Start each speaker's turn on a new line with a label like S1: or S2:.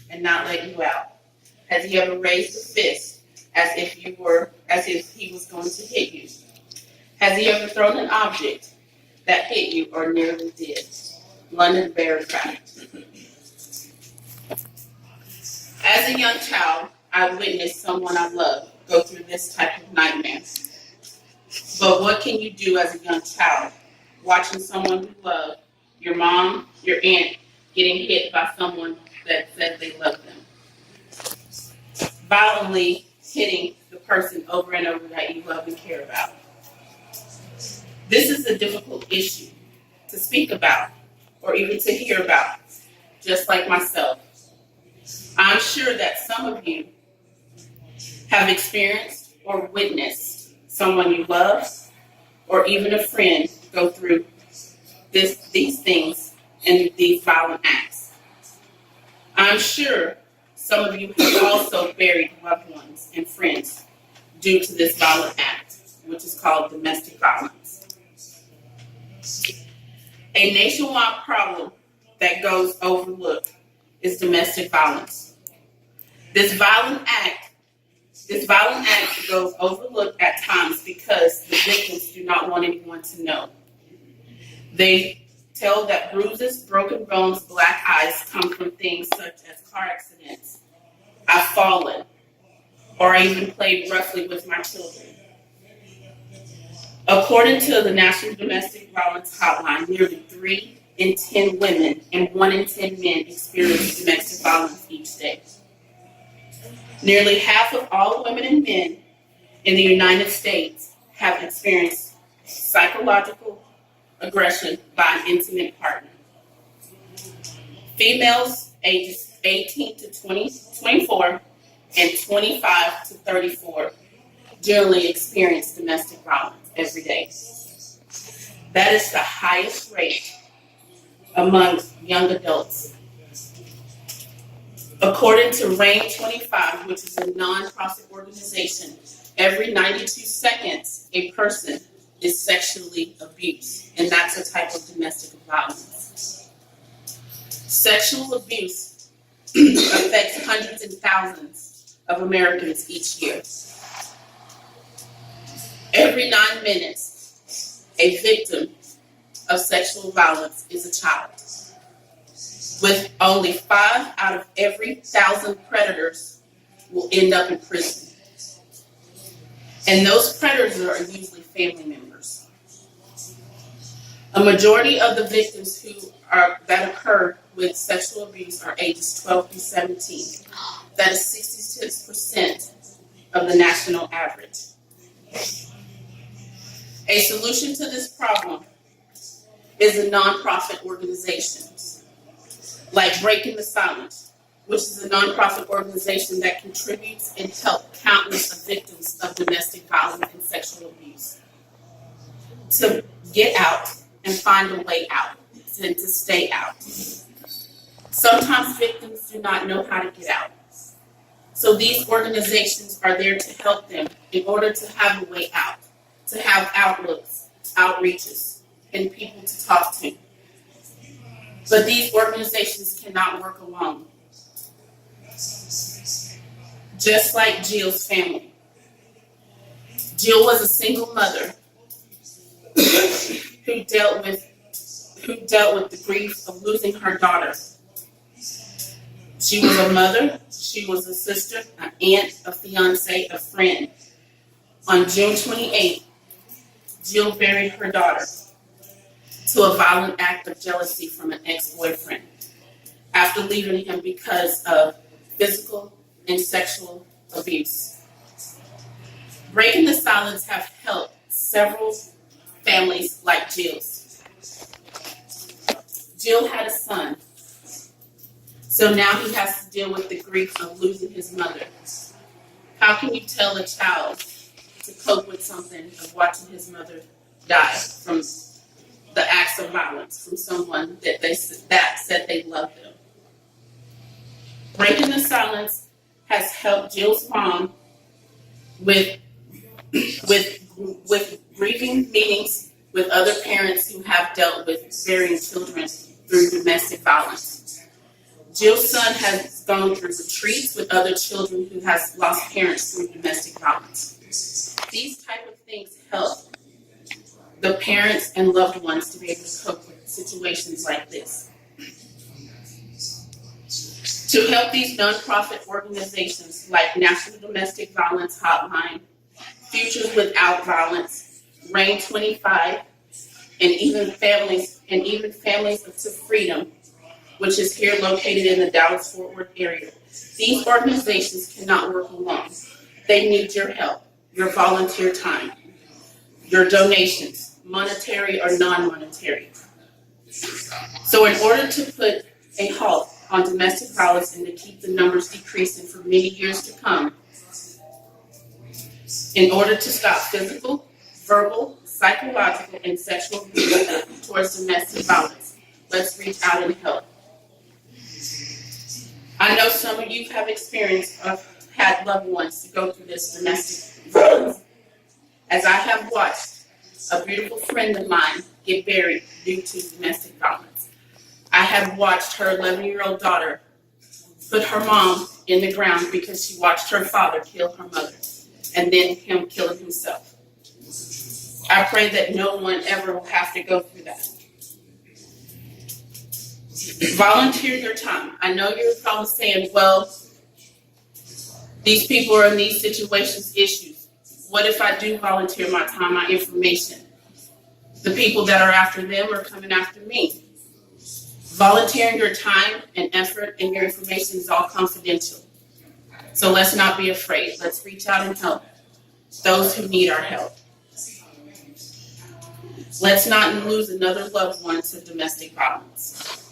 S1: and not let you out? Has he ever raised a fist as if he was going to hit you? Has he ever thrown an object that hit you or nearly did? London Bearcraft. As a young child, I witnessed someone I loved go through this type of nightmare. But what can you do as a young child? Watching someone you love, your mom, your aunt, getting hit by someone that said they love them. Violently hitting the person over and over that you love and care about. This is a difficult issue to speak about or even to hear about, just like myself. I'm sure that some of you have experienced or witnessed someone you love or even a friend go through these things and these violent acts. I'm sure some of you have also buried loved ones and friends due to this violent act, which is called domestic violence. A nationwide problem that goes overlooked is domestic violence. This violent act goes overlooked at times because the victims do not want anyone to know. They tell that bruises, broken bones, black eyes come from things such as car accidents, I've fallen, or I even played roughly with my children. According to the National Domestic Violence Hotline, nearly 3 in 10 women and 1 in 10 men experience domestic violence each day. Nearly half of all women and men in the United States have experienced psychological aggression by an intimate partner. Females ages 18 to 24 and 25 to 34 generally experience domestic violence every day. That is the highest rate among young adults. According to RAIN 25, which is a non-profit organization, every 92 seconds a person is sexually abused, and that's a type of domestic violence. Sexual abuse affects hundreds and thousands of Americans each year. Every 9 minutes, a victim of sexual violence is a child, with only 5 out of every 1,000 predators will end up in prison. And those predators are usually family members. A majority of the victims that occur with sexual abuse are ages 12 through 17. That is 66% of the national average. A solution to this problem is a nonprofit organizations like Breaking the Silence, which is a nonprofit organization that contributes and helps countless of victims of domestic violence and sexual abuse to get out and find a way out and to stay out. Sometimes victims do not know how to get out. So these organizations are there to help them in order to have a way out, to have outlooks, outreaches, and people to talk to. But these organizations cannot work alone. Just like Jill's family. Jill was a single mother who dealt with the grief of losing her daughter. She was a mother, she was a sister, an aunt, a fiance, a friend. On June 28th, Jill buried her daughter to a violent act of jealousy from an ex-boyfriend after leaving him because of physical and sexual abuse. Breaking the Silence have helped several families like Jill's. Jill had a son, so now he has to deal with the grief of losing his mother. How can you tell a child to cope with something of watching his mother die from the acts of violence from someone that said they loved them? Breaking the Silence has helped Jill's mom with grieving meetings with other parents who have dealt with burying children through domestic violence. Jill's son has gone through retreats with other children who has lost parents through domestic violence. These type of things help the parents and loved ones to be able to cope with situations like this. To help these nonprofit organizations like National Domestic Violence Hotline, Futures Without Violence, RAIN 25, and even Families to Freedom, which is here located in the Dallas-Fort Worth area. These organizations cannot work alone. They need your help, your volunteer time, your donations, monetary or non-monetary. So in order to put a halt on domestic violence and to keep the numbers decreasing for many years to come, in order to stop physical, verbal, psychological, and sexual abuse towards domestic violence, let's reach out and help. I know some of you have experienced or had loved ones to go through this domestic violence. As I have watched a beautiful friend of mine get buried due to domestic violence. I have watched her 11-year-old daughter put her mom in the ground because she watched her father kill her mother and then him killing himself. I pray that no one ever will have to go through that. Volunteer your time. I know you're probably saying, well, these people are in these situations, issues. What if I do volunteer my time, my information? The people that are after them are coming after me. Volunteering your time and effort and your information is all confidential. So let's not be afraid. Let's reach out and help those who need our help. Let's not lose another loved one to domestic violence.